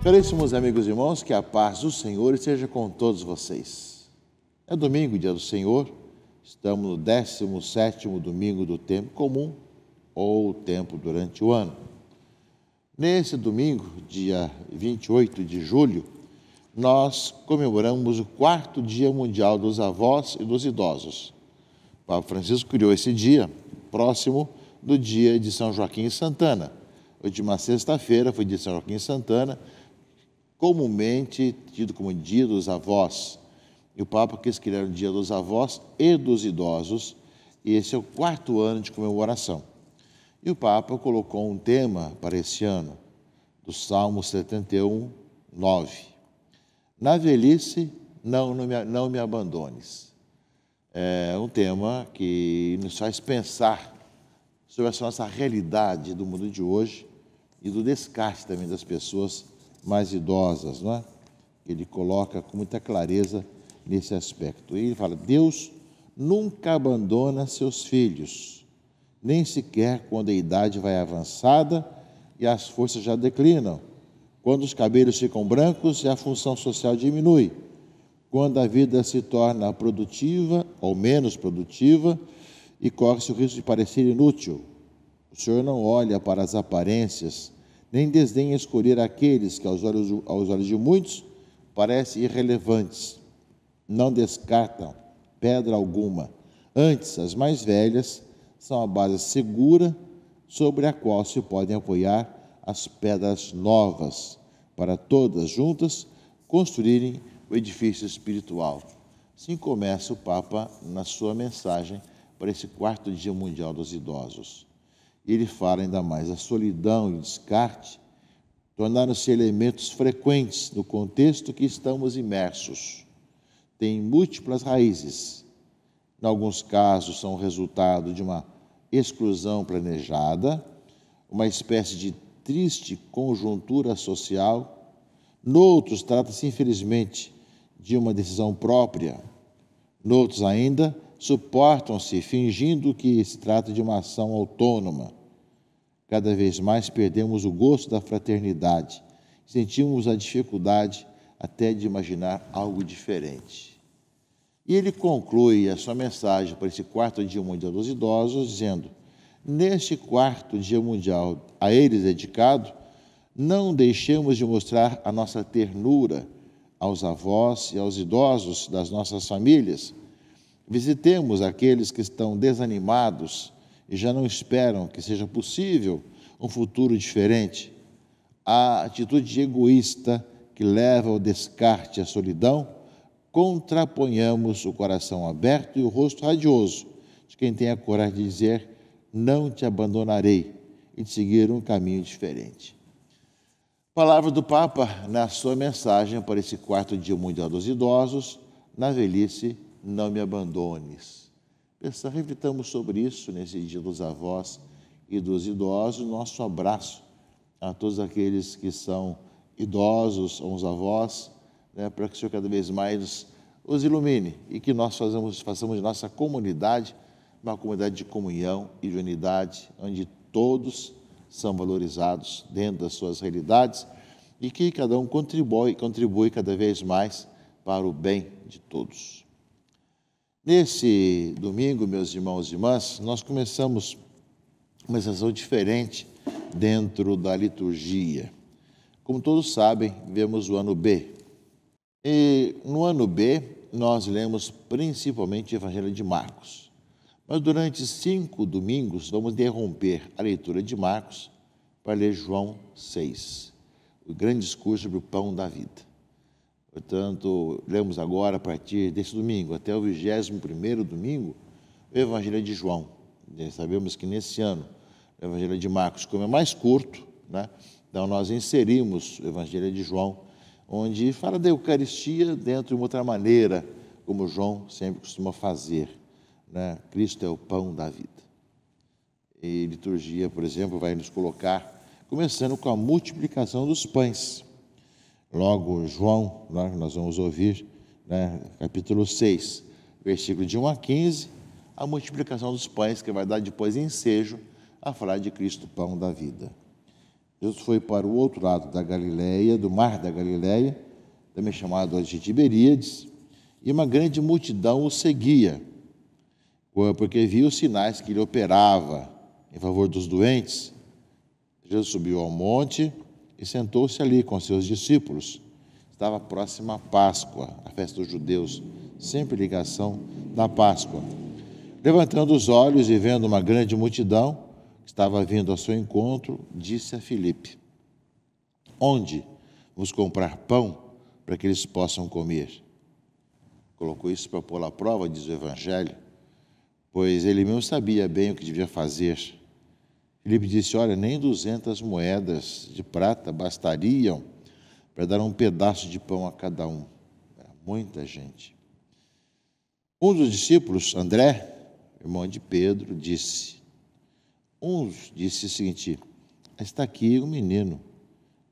Caríssimos amigos e irmãos, que a paz do Senhor esteja com todos vocês. É domingo, dia do Senhor, estamos no 17º domingo do tempo comum, ou tempo durante o ano. Nesse domingo, dia 28 de julho, nós comemoramos o 4º Dia Mundial dos Avós e dos Idosos. O Papa Francisco criou esse dia próximo do dia de São Joaquim e Santana. A última sexta-feira foi de São Joaquim e Santana, comumente tido como Dia dos Avós. E o Papa quis criar o Dia dos Avós e dos Idosos, e esse é o 4º ano de comemoração. E o Papa colocou um tema para esse ano, do Salmo 71, 9. Na velhice, não me abandones. É um tema que nos faz pensar sobre essa nossa realidade do mundo de hoje e do descarte também das pessoas mais idosas, não é? Ele coloca com muita clareza nesse aspecto. E ele fala: Deus nunca abandona seus filhos, nem sequer quando a idade vai avançada e as forças já declinam, quando os cabelos ficam brancos e a função social diminui, quando a vida se torna produtiva ou menos produtiva e corre-se o risco de parecer inútil. O Senhor não olha para as aparências, nem desdenha escolher aqueles que, aos olhos de muitos, parecem irrelevantes. Não descartam pedra alguma. Antes, as mais velhas são a base segura sobre a qual se podem apoiar as pedras novas, para todas juntas construírem o edifício espiritual. Assim começa o Papa na sua mensagem para esse 4º Dia Mundial dos Idosos. Ele fala ainda mais: a solidão e o descarte tornaram-se elementos frequentes no contexto que estamos imersos. Têm múltiplas raízes. Em alguns casos, são resultado de uma exclusão planejada, uma espécie de triste conjuntura social. Noutros, trata-se, infelizmente, de uma decisão própria. Noutros ainda, suportam-se fingindo que se trata de uma ação autônoma. Cada vez mais perdemos o gosto da fraternidade. Sentimos a dificuldade até de imaginar algo diferente. E ele conclui a sua mensagem para esse 4º Dia Mundial dos Idosos, dizendo: neste 4º Dia Mundial a eles dedicado, não deixemos de mostrar a nossa ternura aos avós e aos idosos das nossas famílias. Visitemos aqueles que estão desanimados e já não esperam que seja possível um futuro diferente. A atitude egoísta que leva ao descarte e à solidão, contraponhamos o coração aberto e o rosto radioso de quem tem a coragem de dizer: não te abandonarei, e de seguir um caminho diferente. Palavra do Papa na sua mensagem para esse 4º Dia Mundial dos Idosos: na velhice, não me abandones. Reflitamos sobre isso nesse Dia dos Avós e dos Idosos. Nosso abraço a todos aqueles que são idosos, uns avós, para que o Senhor cada vez mais os ilumine e que nós façamos de nossa comunidade uma comunidade de comunhão e de unidade, onde todos são valorizados dentro das suas realidades e que cada um contribui cada vez mais para o bem de todos. Nesse domingo, meus irmãos e irmãs, nós começamos uma sessão diferente dentro da liturgia. Como todos sabem, vemos o ano B. E no ano B, nós lemos principalmente o Evangelho de Marcos. Mas durante 5 domingos, vamos interromper a leitura de Marcos para ler João 6, o grande discurso sobre o pão da vida. Portanto, lemos agora, a partir desse domingo até o 21º domingo, o Evangelho de João. Sabemos que nesse ano o Evangelho de Marcos, como é mais curto, então nós inserimos o Evangelho de João, onde fala da Eucaristia dentro de uma outra maneira, como João sempre costuma fazer. Cristo é o pão da vida. E liturgia, por exemplo, vai nos colocar, começando com a multiplicação dos pães. Logo, João, nós vamos ouvir, capítulo 6, versículo de 1 a 15, a multiplicação dos pães, que vai dar depois ensejo a falar de Cristo, pão da vida. Jesus foi para o outro lado da Galileia, do mar da Galileia, também chamado de Tiberíades, e uma grande multidão o seguia, porque viu os sinais que ele operava em favor dos doentes. Jesus subiu ao monte e sentou-se ali com seus discípulos. Estava próxima a Páscoa, a festa dos judeus, sempre ligação da Páscoa. Levantando os olhos e vendo uma grande multidão que estava vindo ao seu encontro, disse a Filipe: onde vamos comprar pão para que eles possam comer? Colocou isso para pôr à prova, diz o Evangelho, pois ele mesmo sabia bem o que devia fazer. Filipe disse: olha, nem 200 moedas de prata bastariam para dar um pedaço de pão a cada um. Era muita gente. Um dos discípulos, André, irmão de Pedro, disse o seguinte: está aqui um menino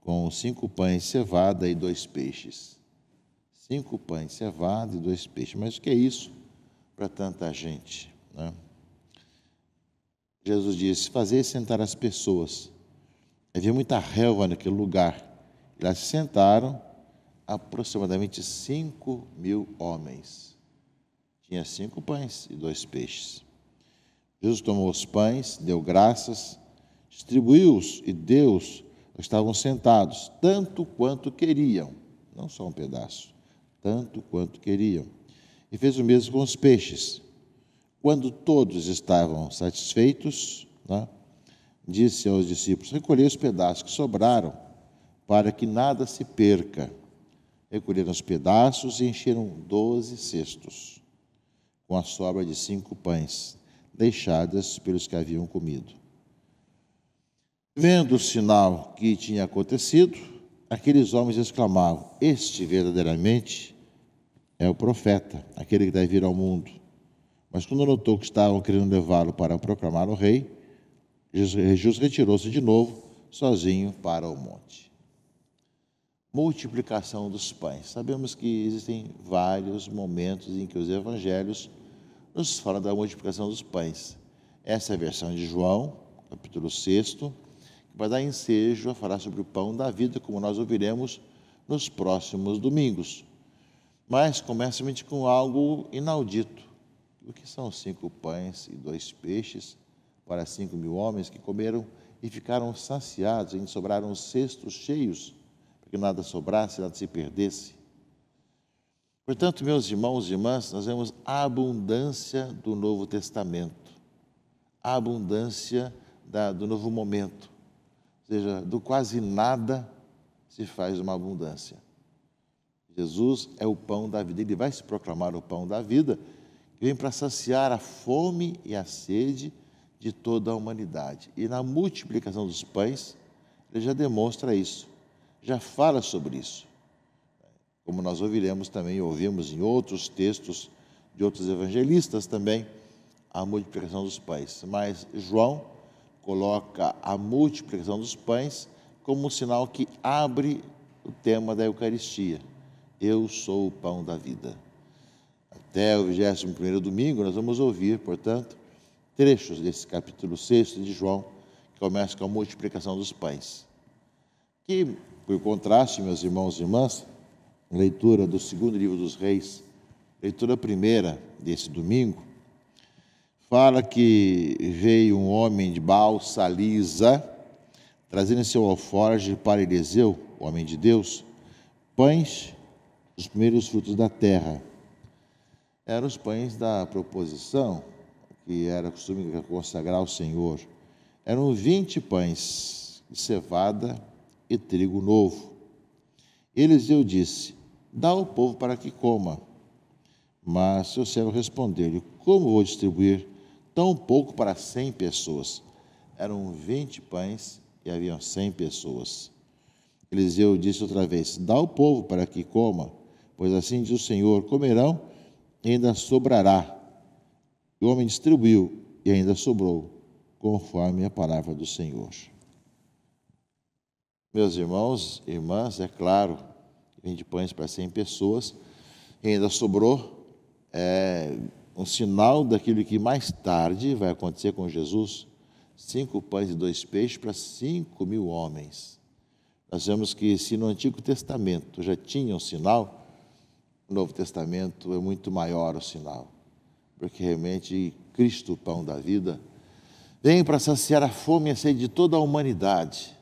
com 5 pães de cevada e 2 peixes. 5 pães de cevada e 2 peixes. Mas o que é isso para tanta gente, né? Jesus disse: fazer sentar as pessoas. Havia muita relva naquele lugar. E lá se sentaram aproximadamente 5.000 homens. Tinha 5 pães e 2 peixes. Jesus tomou os pães, deu graças, distribuiu-os e deu-os aos que estavam sentados, tanto quanto queriam. Não só um pedaço, tanto quanto queriam. E fez o mesmo com os peixes. Quando todos estavam satisfeitos, né, disse aos discípulos: recolhei os pedaços que sobraram, para que nada se perca. Recolheram os pedaços e encheram 12 cestos, com a sobra de 5 pães, deixadas pelos que haviam comido. Vendo o sinal que tinha acontecido, aqueles homens exclamavam: este verdadeiramente é o profeta, aquele que deve vir ao mundo. Mas quando notou que estavam querendo levá-lo para proclamar o rei, Jesus retirou-se de novo, sozinho, para o monte. Multiplicação dos pães. Sabemos que existem vários momentos em que os evangelhos nos falam da multiplicação dos pães. Essa é a versão de João, capítulo 6, que vai dar ensejo a falar sobre o pão da vida, como nós ouviremos nos próximos domingos. Mas começa com algo inaudito. O que são 5 pães e 2 peixes para 5.000 homens que comeram e ficaram saciados, ainda sobraram cestos cheios, para que nada sobrasse, nada se perdesse. Portanto, meus irmãos e irmãs, nós vemos a abundância do Novo Testamento, a abundância do novo momento, ou seja, do quase nada se faz uma abundância. Jesus é o pão da vida, ele vai se proclamar o pão da vida, que vem para saciar a fome e a sede de toda a humanidade. E na multiplicação dos pães, ele já demonstra isso, já fala sobre isso. Como nós ouviremos também, ouvimos em outros textos de outros evangelistas também, a multiplicação dos pães. Mas João coloca a multiplicação dos pães como um sinal que abre o tema da Eucaristia. Eu sou o pão da vida. Até o 21º domingo, nós vamos ouvir, portanto, trechos desse capítulo 6 de João, que começa com a multiplicação dos pães. Que, por contraste, meus irmãos e irmãs, leitura do 2º livro dos Reis, leitura primeira desse domingo, fala que veio um homem de Baal Salisa, trazendo em seu alforje para Eliseu, o homem de Deus, pães dos primeiros frutos da terra. Eram os pães da proposição, que era costume consagrar ao Senhor. Eram 20 pães de cevada e trigo novo. Eliseu disse: dá ao povo para que coma. Mas seu servo respondeu-lhe: como vou distribuir tão pouco para 100 pessoas? Eram 20 pães e haviam 100 pessoas. Eliseu disse outra vez: dá ao povo para que coma, pois assim diz o Senhor: comerão e ainda sobrará. O homem distribuiu e ainda sobrou, conforme a palavra do Senhor. Meus irmãos e irmãs, é claro, 20 pães para 100 pessoas, e ainda sobrou, um sinal daquilo que mais tarde vai acontecer com Jesus, 5 pães e 2 peixes para 5.000 homens. Nós vemos que se no Antigo Testamento já tinha um sinal, no Novo Testamento é muito maior o sinal, porque realmente Cristo, o pão da vida, vem para saciar a fome e a sede de toda a humanidade.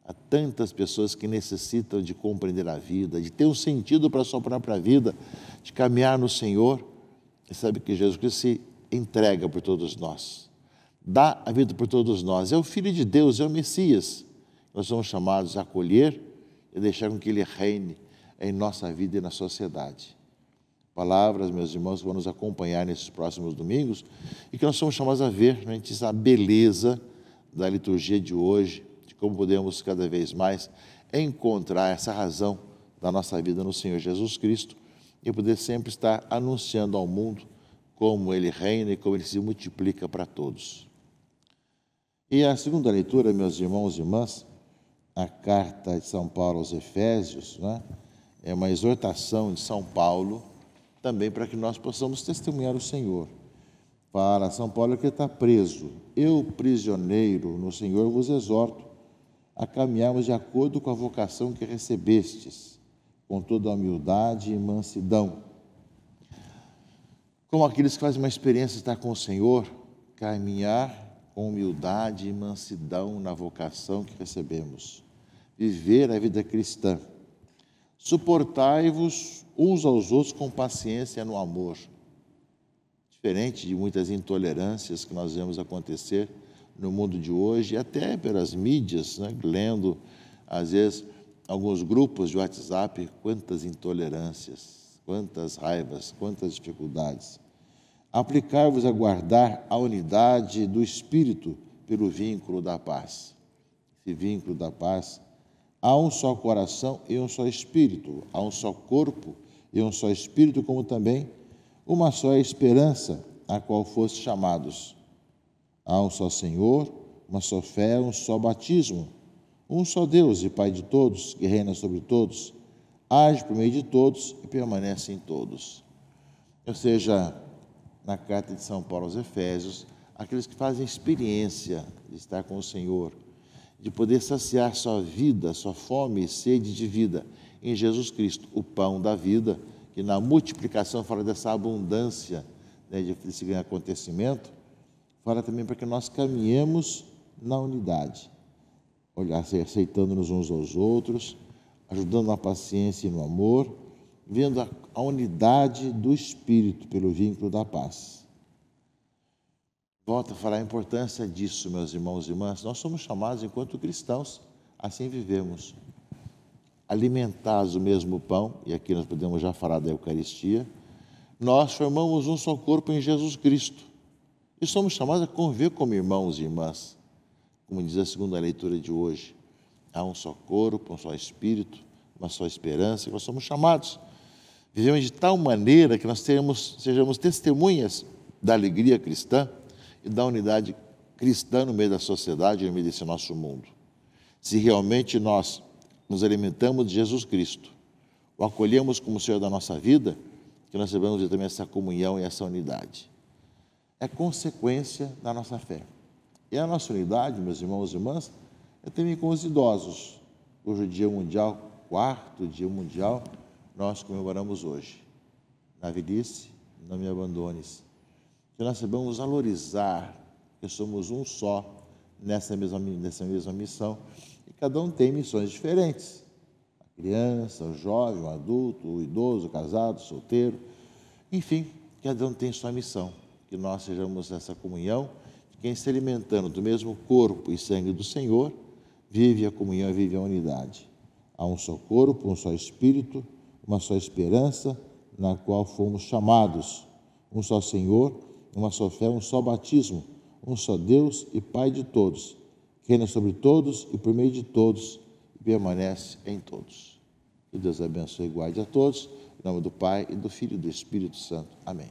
Há tantas pessoas que necessitam de compreender a vida, de ter um sentido para a sua própria vida, de caminhar no Senhor. E sabe que Jesus Cristo se entrega por todos nós, dá a vida por todos nós. É o Filho de Deus, é o Messias. Nós somos chamados a acolher e deixar com que Ele reine em nossa vida e na sociedade. Palavras, meus irmãos, que vão nos acompanhar nesses próximos domingos e que nós somos chamados a ver, a beleza da liturgia de hoje, de como podemos cada vez mais encontrar essa razão da nossa vida no Senhor Jesus Cristo e poder sempre estar anunciando ao mundo como Ele reina e como Ele se multiplica para todos. E a segunda leitura, meus irmãos e irmãs, a carta de São Paulo aos Efésios, é uma exortação de São Paulo também para que nós possamos testemunhar o Senhor. Para São Paulo que está preso, eu, prisioneiro no Senhor, vos exorto a caminharmos de acordo com a vocação que recebestes, com toda a humildade e mansidão. Como aqueles que fazem uma experiência de estar com o Senhor, caminhar com humildade e mansidão na vocação que recebemos. Viver a vida cristã. Suportai-vos uns aos outros com paciência no amor. Diferente de muitas intolerâncias que nós vemos acontecer no mundo de hoje, e até pelas mídias, lendo, às vezes, alguns grupos de WhatsApp, quantas intolerâncias, quantas raivas, quantas dificuldades. Aplicai-vos a guardar a unidade do Espírito pelo vínculo da paz. Esse vínculo da paz, há um só coração e um só Espírito, há um só corpo e um só Espírito, como também uma só esperança a qual foste chamados. Há um só Senhor, uma só fé, um só batismo, um só Deus e Pai de todos, que reina sobre todos, age por meio de todos e permanece em todos. Ou seja, na carta de São Paulo aos Efésios, aqueles que fazem experiência de estar com o Senhor, de poder saciar sua vida, sua fome e sede de vida em Jesus Cristo, o pão da vida, que na multiplicação fala dessa abundância desse acontecimento, fala também para que nós caminhemos na unidade, aceitando-nos uns aos outros, ajudando na paciência e no amor, vendo a unidade do Espírito pelo vínculo da paz. Volto a falar a importância disso, meus irmãos e irmãs. Nós somos chamados, enquanto cristãos, assim vivemos. Alimentados do mesmo pão, e aqui nós podemos já falar da Eucaristia, nós formamos um só corpo em Jesus Cristo. E somos chamados a conviver como irmãos e irmãs. Como diz a segunda leitura de hoje, há um só corpo, um só Espírito, uma só esperança, e nós somos chamados. Vivemos de tal maneira que nós sejamos testemunhas da alegria cristã e da unidade cristã no meio da sociedade, no meio desse nosso mundo. Se realmente nós nos alimentamos de Jesus Cristo, o acolhemos como Senhor da nossa vida, que nós devemos ter também essa comunhão e essa unidade. É consequência da nossa fé. E a nossa unidade, meus irmãos e irmãs, é também com os idosos. Hoje o Dia Mundial, 4º Dia Mundial, nós comemoramos hoje. Na velhice, não me abandones. Que nós saibamos valorizar que somos um só nessa mesma missão. E cada um tem missões diferentes. A criança, o jovem, o adulto, o idoso, o casado, o solteiro. Enfim, cada um tem sua missão. Que nós sejamos essa comunhão de quem se alimentando do mesmo corpo e sangue do Senhor, vive a comunhão e vive a unidade. Há um só corpo, um só Espírito, uma só esperança na qual fomos chamados, um só Senhor, uma só fé, um só batismo, um só Deus e Pai de todos, que reina sobre todos e por meio de todos e permanece em todos. Que Deus abençoe e guarde a todos, em nome do Pai, e do Filho e do Espírito Santo. Amém.